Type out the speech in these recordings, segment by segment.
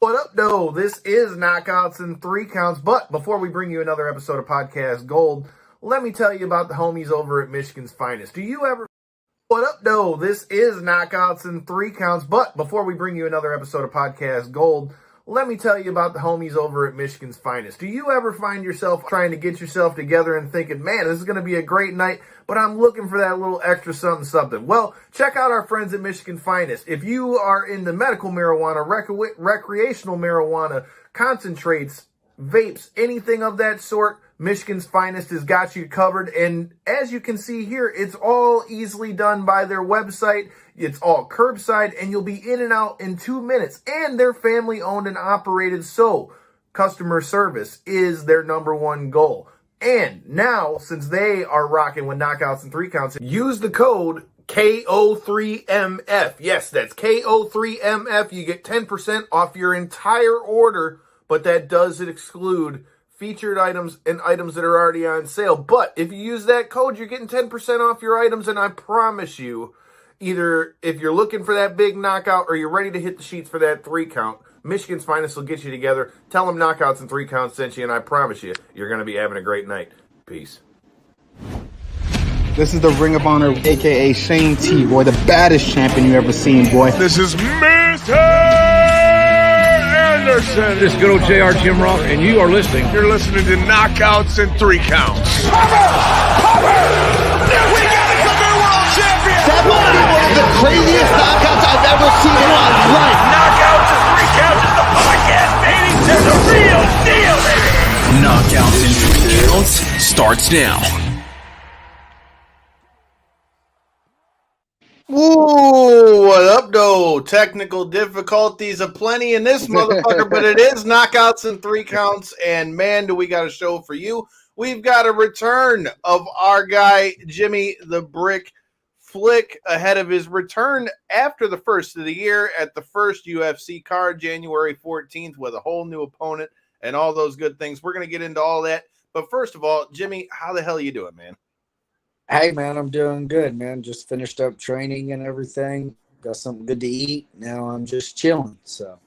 What up, though? This is Knockouts in 3 Counts. But before we bring you another episode of Podcast Gold, let me tell you about the homies over at Michigan's Finest. What up, though? This is Knockouts in 3 Counts. But before we bring you another episode of Podcast Gold, let me tell you about the homies over at Michigan's Finest. Do you ever find yourself trying to get yourself together and thinking, man, this is going to be a great night, but I'm looking for that little extra something? Well, check out our friends at Michigan Finest. If you are into medical marijuana, recreational marijuana, concentrates, vapes, anything of that sort, Michigan's Finest has got you covered. And as you can see here, it's all easily done by their website. It's all curbside, and you'll be in and out in 2 minutes. And they're family owned and operated, so customer service is their number one goal. And now, since they are rocking with Knockouts in 3 Counts, use the code KO3MF. Yes, that's KO3MF. You get 10% off your entire order, but that does exclude featured items and items that are already on sale. But if you use that code, you're getting 10% off your items, and I promise you, either if you're looking for that big knockout or you're ready to hit the sheets for that 3 count, Michigan's Finest will get you together. Tell them Knockouts in 3 Counts sent you, and I promise you, you're going to be having a great night. Peace. This is the Ring of Honor, a.k.a. Shane T, boy, the baddest champion you ever seen, boy. This is Mr. Anderson. This is good old JR Jim Ross, and you are listening. You're listening to Knockouts in 3 Counts. Cover! We got a new world champion! That was one of the craziest knockouts I've ever seen in my life. Knockouts in 3 Counts is the podcast, baby! There's a real deal, baby! Knockouts in 3 Counts starts now. Ooh, what up, though? Technical difficulties aplenty in this motherfucker, but it is Knockouts in 3 Counts, and man, do we got a show for you. We've got a return of our guy, Jimmy the Brick Flick, ahead of his return after the first of the year at the first UFC card, January 14th, with a whole new opponent and all those good things. We're going to get into all that, but first of all, Jimmy, how the hell are you doing, man? Hey, man, I'm doing good, man. Just finished up training and everything. Got something good to eat. Now I'm just chilling, so.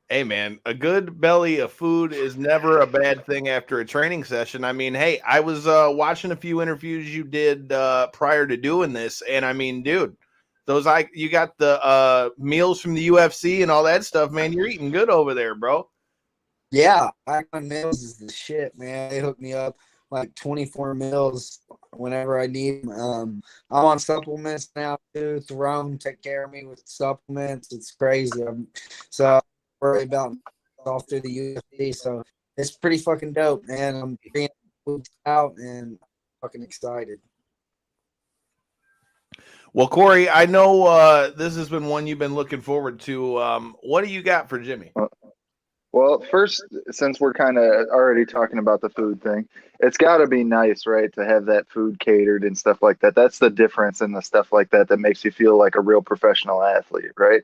Hey, man, a good belly of food is never a bad thing after a training session. I mean, hey, I was watching a few interviews you did prior to doing this, and I mean, dude, you got the meals from the UFC and all that stuff, man. You're eating good over there, bro. Yeah, Icon Meals is the shit, man. They hook me up like 24 meals whenever I need them. I'm on supplements now, too. Throne take care of me with supplements. It's crazy. So worry about all through the UFC, so it's pretty fucking dope, man. I'm being out and fucking excited. Well, Corey, I know this has been one you've been looking forward to. What do you got for Jimmy? Well, first, since we're kind of already talking about the food thing, it's got to be nice, right, to have that food catered and stuff like that. That's the difference in the stuff like that that makes you feel like a real professional athlete, right?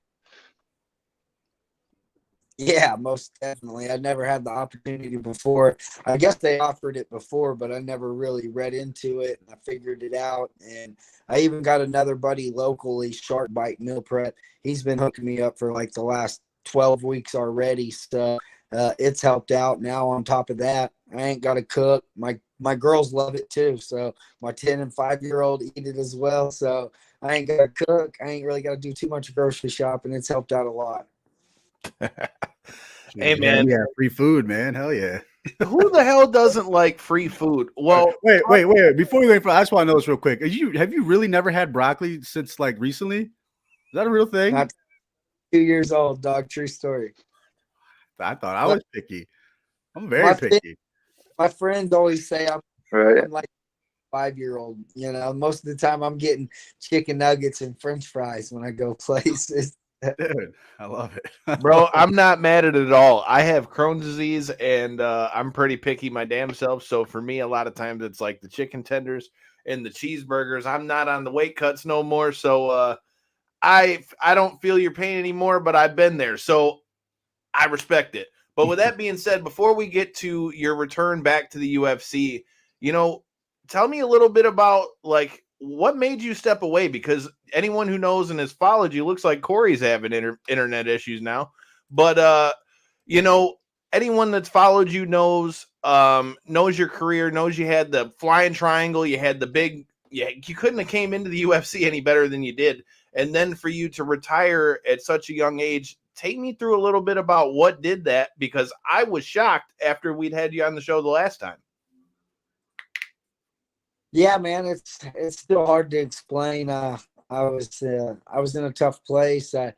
Yeah, most definitely. I never had the opportunity before. I guess they offered it before, but I never really read into it, and I figured it out. And I even got another buddy locally, Shark Bite Meal Prep. He's been hooking me up for like the last 12 weeks already, so it's helped out. Now on top of that, I ain't got to cook. My girls love it too, so my 10 and 5-year-old eat it as well, so I ain't got to cook. I ain't really got to do too much grocery shopping. It's helped out a lot. Hey, man. Yeah, free food, man. Hell yeah. Who the hell doesn't like free food? Well, wait. Before we wait for, I just want to know this real quick. Have you really never had broccoli since like recently? Is that a real thing? Not 2 years old, dog. True story. I thought I was picky. I'm very picky. My friends always say I'm Right. like a 5-year-old. You know, most of the time I'm getting chicken nuggets and French fries when I go places. Dude, I love it. Bro, I'm not mad at it at all. I have Crohn's disease, and I'm pretty picky my damn self. So for me, a lot of times it's like the chicken tenders and the cheeseburgers. I'm not on the weight cuts no more, so I don't feel your pain anymore. But I've been there, so I respect it. But with that being said, before we get to your return back to the UFC, tell me a little bit about like what made you step away? Because anyone who knows and has followed you looks like Corey's having internet issues now. But you know, anyone that's followed you knows your career, knows you had the flying triangle, you had the big, you couldn't have came into the UFC any better than you did. And then for you to retire at such a young age, take me through a little bit about what did that, because I was shocked after we'd had you on the show the last time. Yeah, man, it's still hard to explain. I was in a tough place. I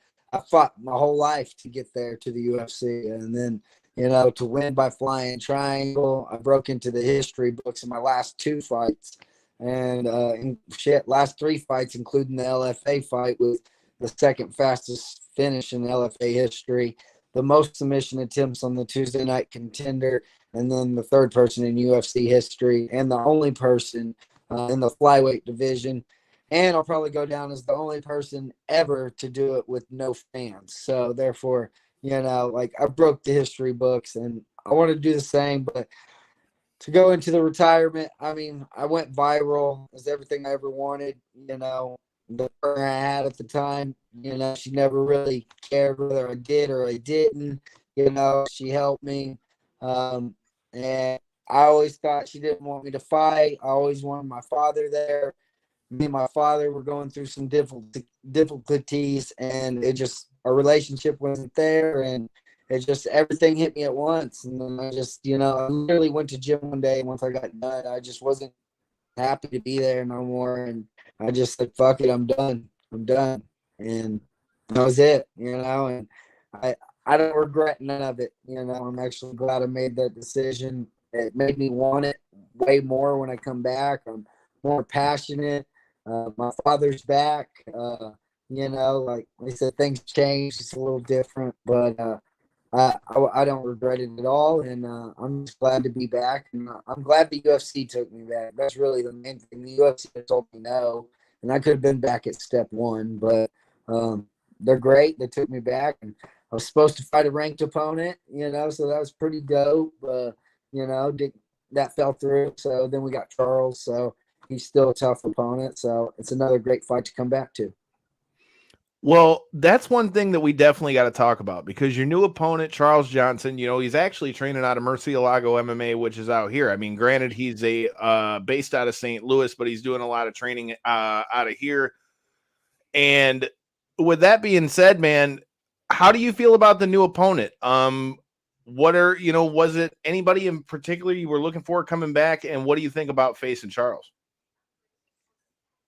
fought my whole life to get there to the UFC, and then to win by flying triangle. I broke into the history books in my last 2 fights, and last 3 fights, including the LFA fight, with the second fastest finish in LFA history, the most submission attempts on the Tuesday Night Contender, and then the third person in UFC history, and the only person in the flyweight division. And I'll probably go down as the only person ever to do it with no fans. So therefore, I broke the history books, and I want to do the same. But to go into the retirement, I mean, I went viral. It was everything I ever wanted. The partner I had at the time, she never really cared whether I did or I didn't. She helped me. And I always thought she didn't want me to fight. I always wanted my father there. Me and my father were going through some difficulties, and our relationship wasn't there, and it just, everything hit me at once. And then I just, I literally went to gym one day, and once I got done, I just wasn't happy to be there no more. And I just said, fuck it, I'm done. And that was it, and I don't regret none of it. I'm actually glad I made that decision. It made me want it way more when I come back. I'm more passionate. My father's back. Like I said, things changed. It's a little different, but I don't regret it at all. And I'm just glad to be back. And I'm glad the UFC took me back. That's really the main thing. The UFC told me no, and I could have been back at step 1, but they're great. They took me back, and I was supposed to fight a ranked opponent, so that was pretty dope. That fell through. So then we got Charles. So he's still a tough opponent. So it's another great fight to come back to. Well, that's one thing that we definitely got to talk about, because your new opponent, Charles Johnson, he's actually training out of Murcielago MMA, which is out here. I mean, granted, he's based out of St. Louis, but he's doing a lot of training out of here. And with that being said, man, how do you feel about the new opponent? Was it anybody in particular you were looking for coming back? And what do you think about facing Charles?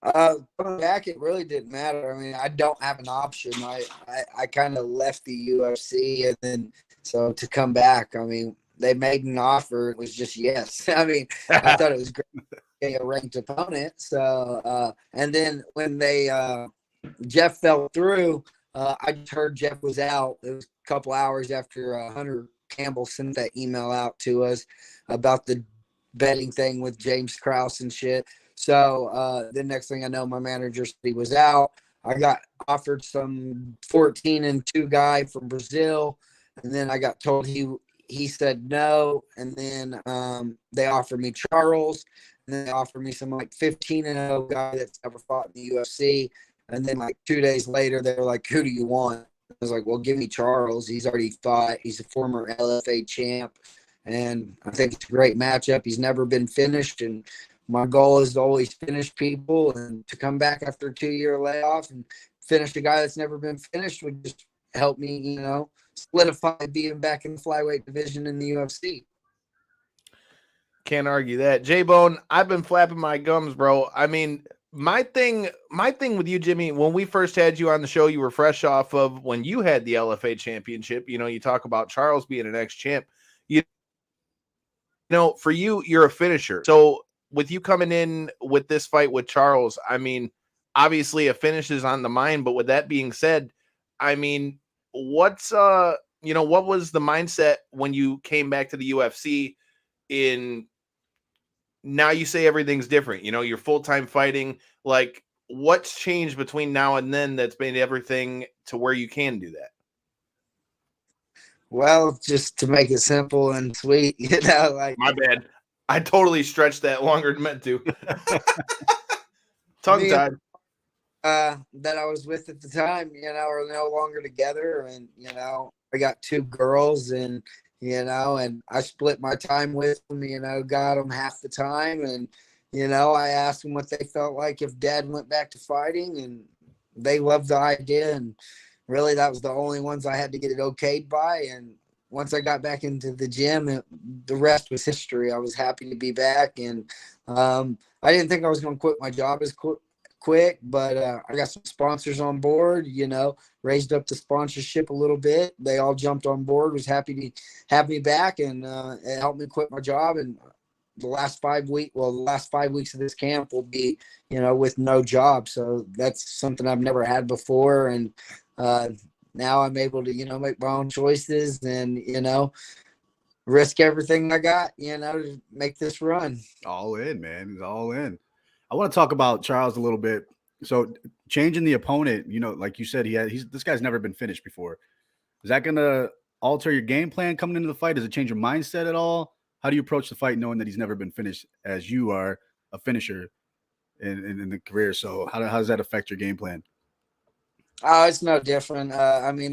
Coming back, it really didn't matter. I mean, I don't have an option. I kind of left the UFC, and then so to come back, I mean, they made an offer. It was just yes. I mean, I thought it was great to get a ranked opponent. So, and then when Jeff fell through, I just heard Jeff was out. It was a couple hours after Hunter Campbell sent that email out to us about the betting thing with James Krause and shit. So the next thing I know, my manager said he was out. I got offered some 14-2 guy from Brazil, and then I got told he said no, and then they offered me Charles, and then they offered me some like 15-0 guy that's never fought in the UFC, and then like 2 days later they were like, "Who do you want?" I was like, "Well, give me Charles. He's already fought. He's a former LFA champ, and I think it's a great matchup. He's never been finished, and my goal is to always finish people, and to come back after a 2-year layoff and finish a guy that's never been finished would just help me, solidify being back in the flyweight division in the UFC." Can't argue that. J-Bone, I've been flapping my gums, bro. I mean, my thing with you, Jimmy, when we first had you on the show, you were fresh off of when you had the LFA championship. You talk about Charles being an ex-champ. For you, you're a finisher. So with you coming in with this fight with Charles, I mean, obviously a finish is on the mind, but with that being said, I mean, what was the mindset when you came back to the UFC? Now you say everything's different, you're full-time fighting. Like, what's changed between now and then that's made everything to where you can do that? Well, just to make it simple and sweet, My bad. I totally stretched that longer than meant to. Tongue-tied. That I was with at the time, are no longer together. And, I got 2 girls, and and I split my time with them. Got them half the time, and I asked them what they felt like if Dad went back to fighting, and they loved the idea. And really, that was the only ones I had to get it okayed by. And once I got back into the gym, the rest was history. I was happy to be back, and I didn't think I was going to quit my job as quick, but I got some sponsors on board. Raised up the sponsorship a little bit. They all jumped on board. Was happy to have me back, and it helped me quit my job. And the last 5 weeks of this camp will be, with no job. So that's something I've never had before, and now I'm able to, make my own choices and, risk everything I got, to make this run. All in, man. He's all in. I want to talk about Charles a little bit. So changing the opponent, like you said, this guy's never been finished before. Is that going to alter your game plan coming into the fight? Does it change your mindset at all? How do you approach the fight knowing that he's never been finished as you are a finisher in the career? So how does that affect your game plan? Oh, it's no different.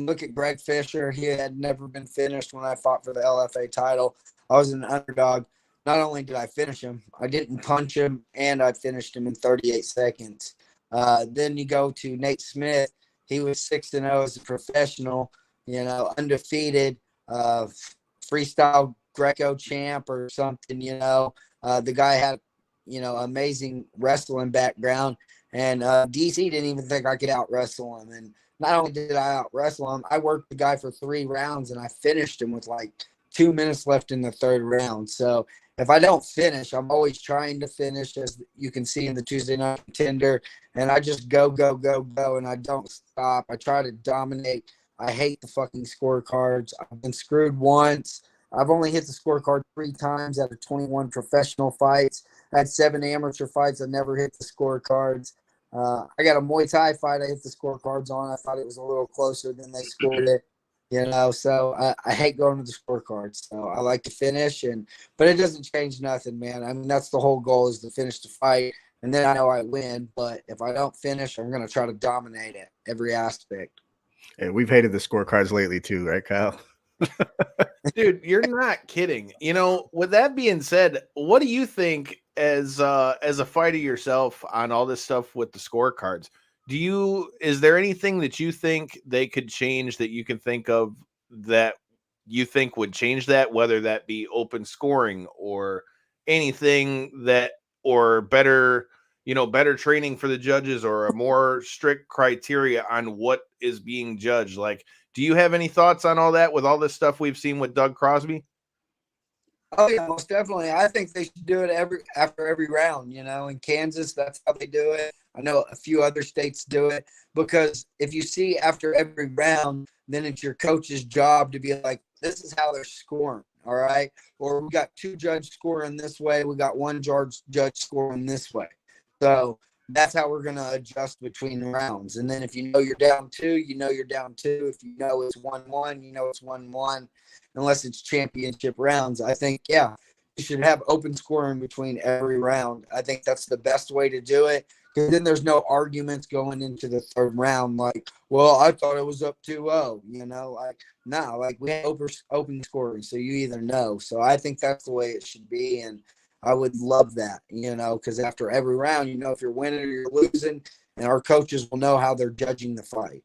Look at Greg Fisher. He had never been finished when I fought for the LFA title. I was an underdog. Not only did I finish him, I didn't punch him, and I finished him in 38 seconds. Then you go to Nate Smith. He was 6-0 as a professional, undefeated, freestyle Greco champ or something, the guy had, amazing wrestling background. And DC didn't even think I could out wrestle him. And not only did I out wrestle him, I worked the guy for 3 rounds, and I finished him with like 2 minutes left in the 3rd round. So if I don't finish, I'm always trying to finish, as you can see in the Tuesday Night Contender. And I just go, and I don't stop. I try to dominate. I hate the fucking scorecards. I've been screwed once. I've only hit the scorecard 3 times out of 21 professional fights. I had 7 amateur fights. I never hit the scorecards. I got a Muay Thai fight I hit the scorecards on. I thought it was a little closer than they scored it. So I hate going to the scorecards. So I like to finish, but it doesn't change nothing, man. That's the whole goal, is to finish the fight, and then I know I win. But if I don't finish, I'm going to try to dominate it, every aspect. Hey, we've hated the scorecards lately too, right, Kyle? Dude, you're not kidding. With that being said, what do you think as a fighter yourself on all this stuff with the scorecards? Is there anything that you think they could change that you can think of that you think would change that, whether that be open scoring or anything or better training for the judges, or a more strict criteria on what is being judged? Like, do you have any thoughts on all that with all this stuff we've seen with Doug Crosby? Oh yeah, most definitely. I think they should do it after every round. In Kansas, that's how they do it. I know a few other states do it, because if you see after every round, then it's your coach's job to be like, this is how they're scoring. All right. Or we got 2 judges scoring this way. We got 1 judge scoring this way. So that's how we're going to adjust between rounds. And then if you're down 2, you're down 2. If it's 1-1, it's 1-1, unless it's championship rounds. I think, yeah, you should have open scoring between every round. I think that's the best way to do it, because then there's no arguments going into the 3rd round. Like, well, I thought it was up 2-0, we have open scoring. So you either know. So I think that's the way it should be. And I would love that, because after every round, if you're winning or you're losing, and our coaches will know how they're judging the fight.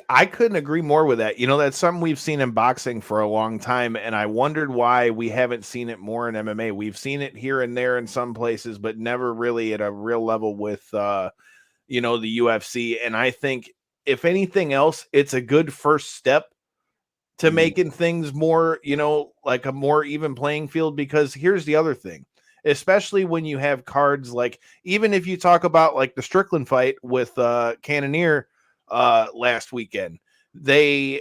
I couldn't agree more with that. That's something we've seen in boxing for a long time, and I wondered why we haven't seen it more in MMA. We've seen it here and there in some places, but never really at a real level with, the UFC. And I think, if anything else, it's a good first step to making things more, like a more even playing field. Because here's the other thing, especially when you have cards like, even if you talk about like the Strickland fight with Cannonier last weekend, you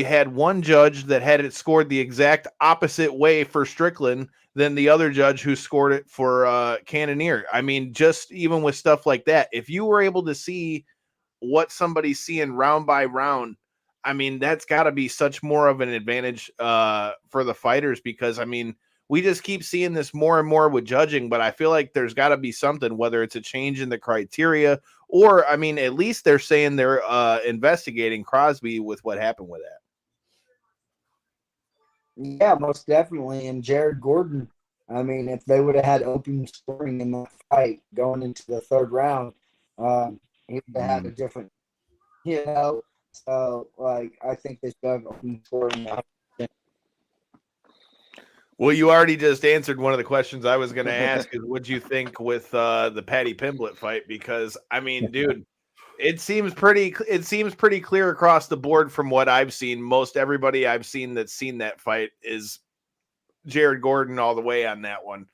had one judge that had it scored the exact opposite way for Strickland than the other judge who scored it for Cannonier. Just even with stuff like that, if you were able to see what somebody's seeing round by round, that's got to be such more of an advantage for the fighters. Because we just keep seeing this more and more with judging, but I feel like there's got to be something, whether it's a change in the criteria or, I mean, at least they're saying they're investigating Crosby with what happened with that. Yeah, most definitely. And Jared Gordon, I mean, if they would have had open scoring in that fight going into the third round, he would have had a different, So, like, I think they should have open scoring. Well, you already just answered one of the questions I was going to ask is what you think with the Paddy Pimblett fight? Because, I mean, dude, it seems pretty clear across the board from what I've seen. Most everybody I've seen that's seen that fight is Jared Gordon all the way on that one.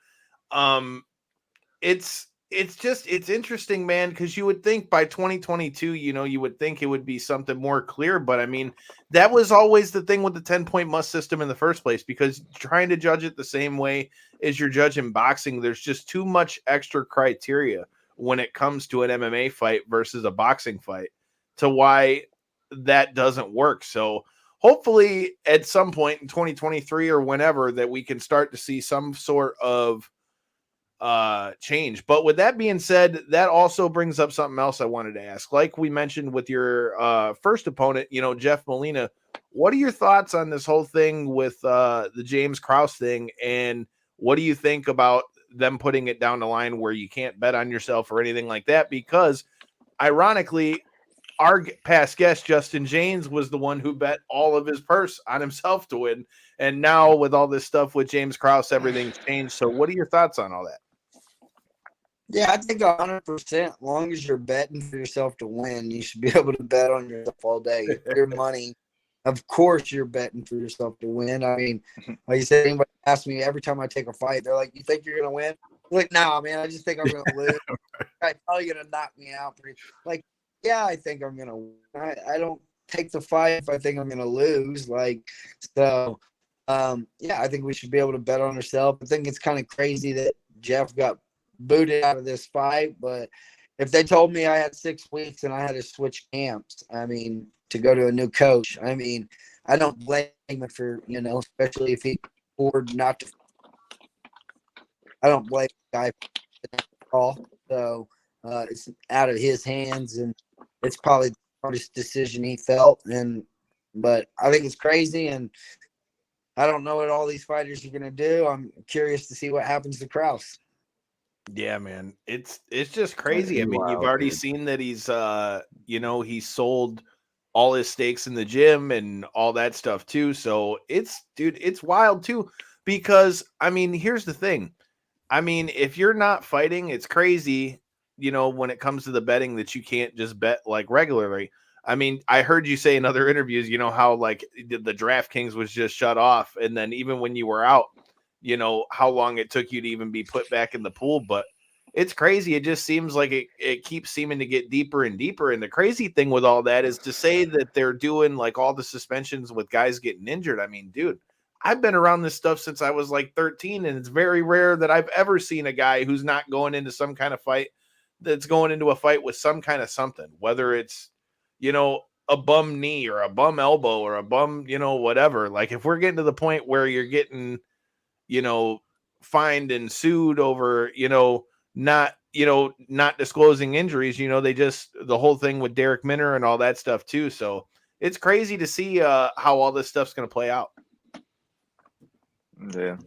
It's interesting, man, because you would think by 2022, you would think it would be something more clear. But I mean, that was always the thing with the 10-point must system in the first place, because trying to judge it the same way as you're judging boxing, there's just too much extra criteria when it comes to an MMA fight versus a boxing fight to why that doesn't work. So hopefully at some point in 2023 or whenever that we can start to see some sort of change. But with that being said, that also brings up something else I wanted to ask. Like we mentioned with your first opponent, Jeff Molina, what are your thoughts on this whole thing with the James Krause thing, and what do you think about them putting it down the line where you can't bet on yourself or anything like that? Because ironically, our past guest Justin James was the one who bet all of his purse on himself to win, and now with all this stuff with James Krause, everything's changed. So what are your thoughts on all that? Yeah, I think 100%. As long as you're betting for yourself to win, you should be able to bet on yourself all day. Your money, of course, you're betting for yourself to win. I mean, like you said, anybody asks me every time I take a fight, they're like, "You think you're gonna win?" I'm like, "Nah, man, I just think I'm gonna lose. I'm probably gonna knock me out." Like, yeah, I think I'm gonna win. I don't take the fight if I think I'm gonna lose. Like, so, yeah, I think we should be able to bet on ourselves. I think it's kind of crazy that Jeff got booted out of this fight, but if they told me I had 6 weeks and I had to switch camps, I mean, to go to a new coach, I mean, I don't blame him for, especially if he afford not to. I don't blame the guy at all. So it's out of his hands, and it's probably the hardest decision he felt. But I think it's crazy, and I don't know what all these fighters are going to do. I'm curious to see what happens to Krause. Yeah, man. It's just crazy. I mean, you've already seen that he's he sold all his stakes in the gym and all that stuff too. So it's wild too, because I mean, here's the thing. I mean, if you're not fighting, it's crazy, when it comes to the betting, that you can't just bet like regularly. I mean, I heard you say in other interviews, how like the DraftKings was just shut off, and then even when you were out, how long it took you to even be put back in the pool. But it's crazy. It just seems like it keeps seeming to get deeper and deeper. And the crazy thing with all that is to say that they're doing like all the suspensions with guys getting injured. I mean, dude, I've been around this stuff since I was like 13, and it's very rare that I've ever seen a guy who's not going into some kind of fight that's going into a fight with some kind of something, whether it's, a bum knee or a bum elbow or a bum, whatever. Like if we're getting to the point where you're getting, fined and sued over, not disclosing injuries, the whole thing with Derek Minner and all that stuff too. So it's crazy to see how all this stuff's going to play out. Yeah.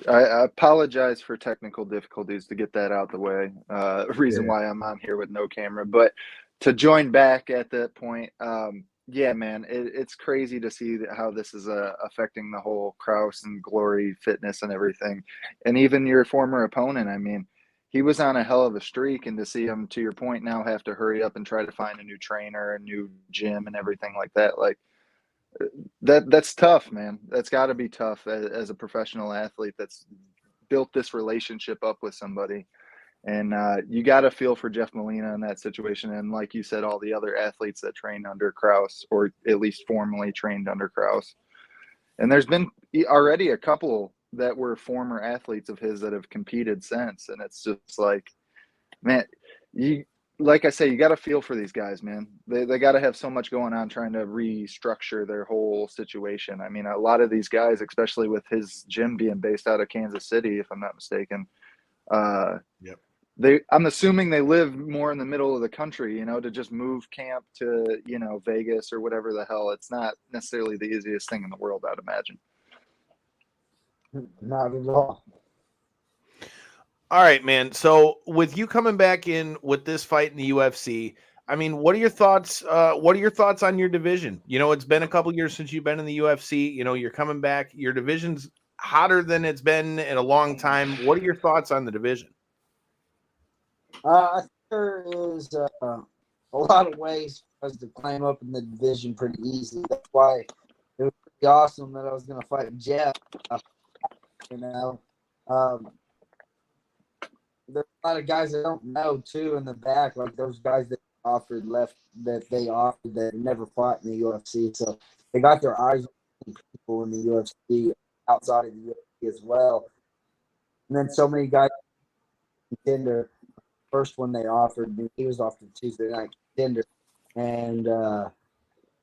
I apologize for technical difficulties to get that out the way. Reason why I'm on here with no camera, but to join back at that point, yeah, man, it's crazy to see how this is affecting the whole Krause and Glory fitness and everything. And even your former opponent, I mean, he was on a hell of a streak, and to see him, to your point, now have to hurry up and try to find a new trainer, a new gym and everything like that, like that's tough, man. That's got to be tough as a professional athlete that's built this relationship up with somebody. And you got to feel for Jeff Molina in that situation. And like you said, all the other athletes that trained under Krause, or at least formally trained under Krause. And there's been already a couple that were former athletes of his that have competed since. And it's just like, man, like I say, you got to feel for these guys, man. They got to have so much going on trying to restructure their whole situation. I mean, a lot of these guys, especially with his gym being based out of Kansas City, if I'm not mistaken, Yep. I'm assuming they live more in the middle of the country, to just move camp to, Vegas or whatever the hell. It's not necessarily the easiest thing in the world, I'd imagine. Not at all. All right, man. So with you coming back in with this fight in the UFC, I mean, what are your thoughts? What are your thoughts on your division? It's been a couple years since you've been in the UFC. You're coming back. Your division's hotter than it's been in a long time. What are your thoughts on the division? I think there is a lot of ways for us to climb up in the division pretty easily. That's why it was pretty awesome that I was going to fight Jeff. There's a lot of guys that don't know too in the back, like those guys that they offered that never fought in the UFC. So they got their eyes on people in the UFC outside of the UFC as well. And then so many guys contender. First one they offered me, he was off the Tuesday night contender, and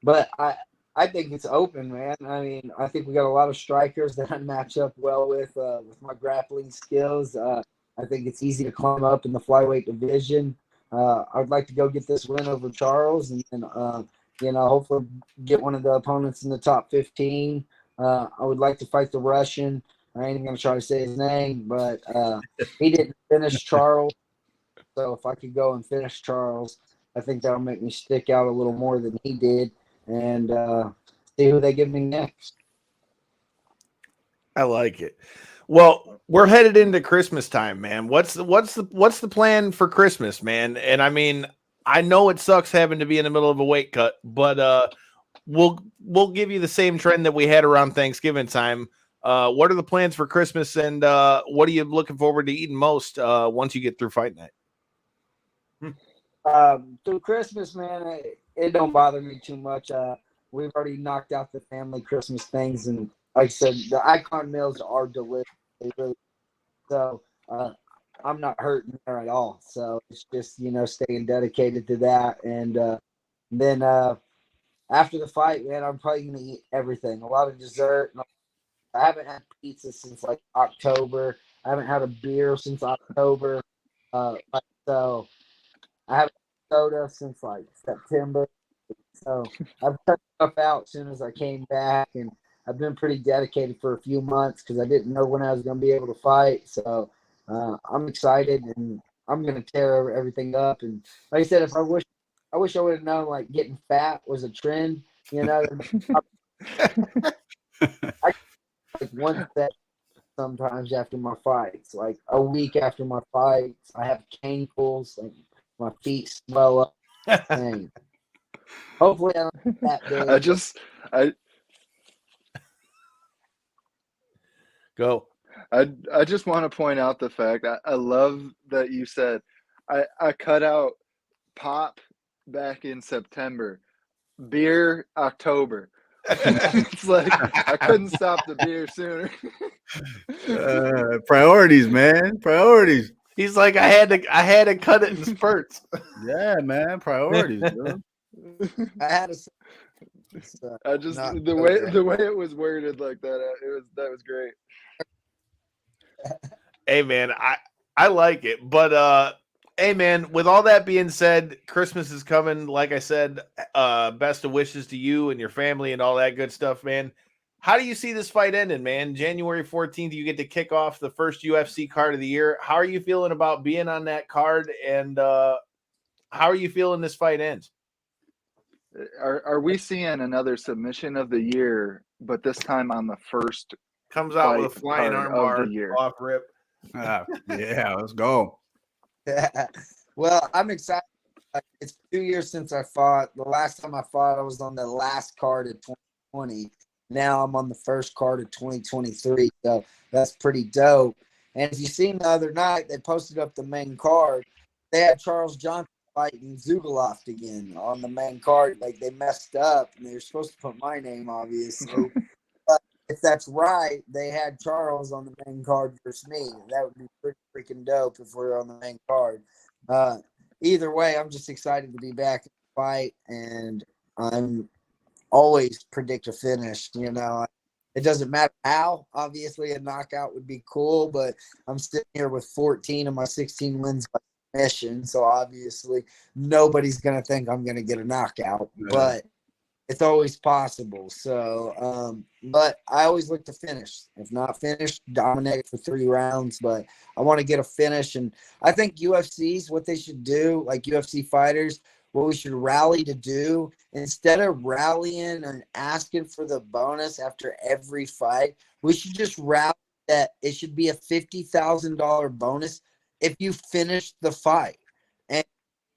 but I think it's open, man. I mean, I think we got a lot of strikers that I match up well with my grappling skills. I think it's easy to climb up in the flyweight division. I'd like to go get this win over Charles, and hopefully get one of the opponents in the top 15. I would like to fight the Russian. I ain't gonna try to say his name, but he didn't finish Charles. So if I could go and finish Charles, I think that'll make me stick out a little more than he did, and see who they give me next. I like it. Well, we're headed into Christmas time, man. What's the plan for Christmas, man? And I mean, I know it sucks having to be in the middle of a weight cut, but we'll give you the same trend that we had around Thanksgiving time. What are the plans for Christmas, and what are you looking forward to eating most once you get through fight night? Through Christmas, man, it don't bother me too much. We've already knocked out the family Christmas things, and like I said, the icon meals are delicious. So I'm not hurting there at all. So it's just staying dedicated to that, and then after the fight, man, I'm probably gonna eat everything. A lot of dessert. I haven't had pizza since like October. I haven't had a beer since October. So I haven't had soda since like September. So I've cut stuff out as soon as I came back, and I've been pretty dedicated for a few months because I didn't know when I was going to be able to fight. So I'm excited, and I'm going to tear everything up. And like I said, I wish I would have known like getting fat was a trend. I like one set sometimes after my fights, like a week after my fights, I have cankles, like my feet swell up. And hopefully, I don't get that big. Go. I just want to point out the fact I love that you said I cut out pop back in September, beer October. It's like I couldn't stop the beer sooner. Priorities, man. Priorities. He's like, I had to cut it in spurts. Yeah, man. Priorities, dude. I had the way it was worded like that. That was great. Hey, man, I like it, but hey, man, with all that being said, Christmas is coming. Like I said, best of wishes to you and your family and all that good stuff, man. How do you see this fight ending, man? January 14th, you get to kick off the first UFC card of the year. How are you feeling about being on that card, and how are you feeling this fight ends? Are we seeing another submission of the year, but this time on the first comes out with a flying armbar off rip? Yeah, let's go. Well, I'm excited. It's 2 years since I fought. The last time I fought, I was on the last card of 2020. Now I'm on the first card of 2023. So that's pretty dope. And if you seen the other night, they posted up the main card. They had Charles Johnson fighting Zugaloft again on the main card. Like they messed up, and they were supposed to put my name, obviously. But if that's right, they had Charles on the main card versus me. That would be pretty freaking dope if we're on the main card. either way, I'm just excited to be back in the fight, and I'm always predict a finish. It doesn't matter how. Obviously, a knockout would be cool, but I'm sitting here with 14 of my 16 wins by submission, so obviously nobody's gonna think I'm gonna get a knockout, but it's always possible. So, but I always look to finish. If not finish, dominate for 3 rounds. But I want to get a finish, and I think UFC's what they should do, like UFC fighters, what we should rally to do instead of rallying and asking for the bonus after every fight. We should just rally that it should be a $50,000 bonus if you finish the fight, and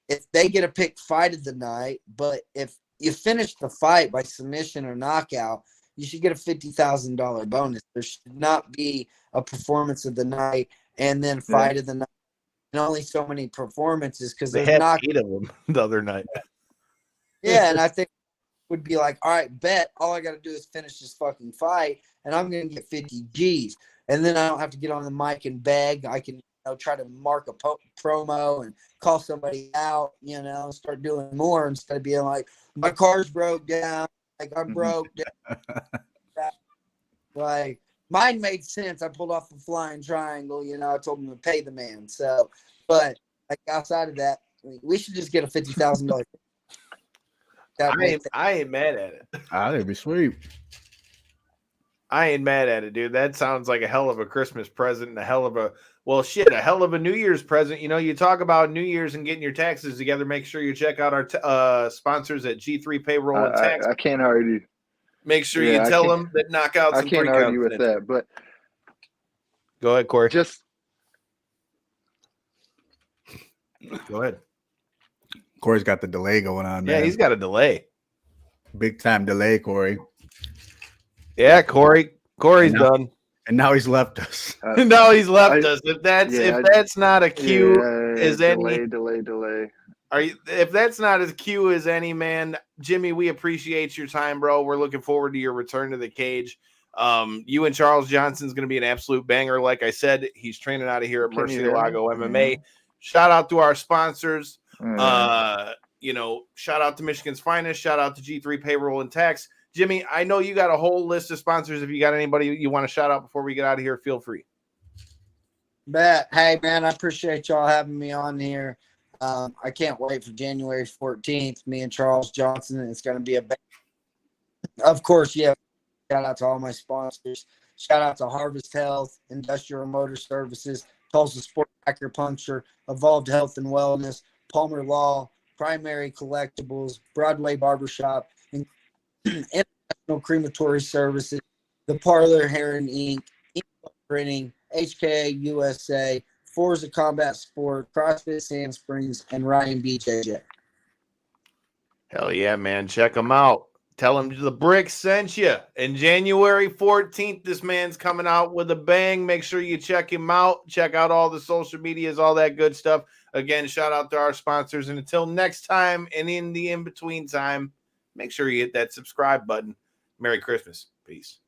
if they get a pick fight of the night, but if you finish the fight by submission or knockout, you should get a $50,000 bonus. There should not be a performance of the night and then fight of the night. And only so many performances because They there's had 8 of them the other night. Yeah, and I think it would be like, all right, bet all I got to do is finish this fucking fight, and I'm going to get 50 G's. And then I don't have to get on the mic and beg. I can try to mark a promo and call somebody out, start doing more instead of being like, my car's broke down. Like, I broke down. Like, mine made sense. I pulled off a flying triangle. I told him to pay the man. So, but like outside of that, we should just get a $50,000. I ain't mad at it. That'd be sweet. I ain't mad at it, dude. That sounds like a hell of a Christmas present and a hell of a New Year's present. You talk about New Year's and getting your taxes together. Make sure you check out our sponsors at G3 Payroll and Tax. I can't argue. Make sure you tell them that knockouts. I can't argue with that, but go ahead, Corey. Just go ahead. Corey's got the delay going on. Yeah, man. he's got a delay. Big time delay, Corey. Yeah, Corey's done. And now he's left us. Now he's left us. If that's not a cue as any delay. If that's not as cue as any, man, Jimmy, we appreciate your time, bro. We're looking forward to your return to the cage. You and Charles Johnson's going to be an absolute banger. Like I said, he's training out of here at Murcielago MMA. Shout out to our sponsors. Shout out to Michigan's Finest. Shout out to G3 Payroll and Tax. Jimmy, I know you got a whole list of sponsors. If you got anybody you want to shout out before we get out of here, feel free. Bet. Hey, man, I appreciate y'all having me on here. I can't wait for January 14th. Me and Charles Johnson. It's going to be of course, yeah. Shout out to all my sponsors. Shout out to Harvest Health, Industrial Motor Services, Tulsa Sport Acupuncture, Evolved Health and Wellness, Palmer Law, Primary Collectibles, Broadway Barbershop, International Crematory Services, The Parlor Heron Inc., Printing, HK USA, Forza Combat Sport, CrossFit Sand Springs, and Ryan BJJ. Hell yeah, man. Check them out. Tell him the Brick sent you. And January 14th, this man's coming out with a bang. Make sure you check him out. Check out all the social medias, all that good stuff. Again, shout out to our sponsors. And until next time and in the in-between time, make sure you hit that subscribe button. Merry Christmas. Peace.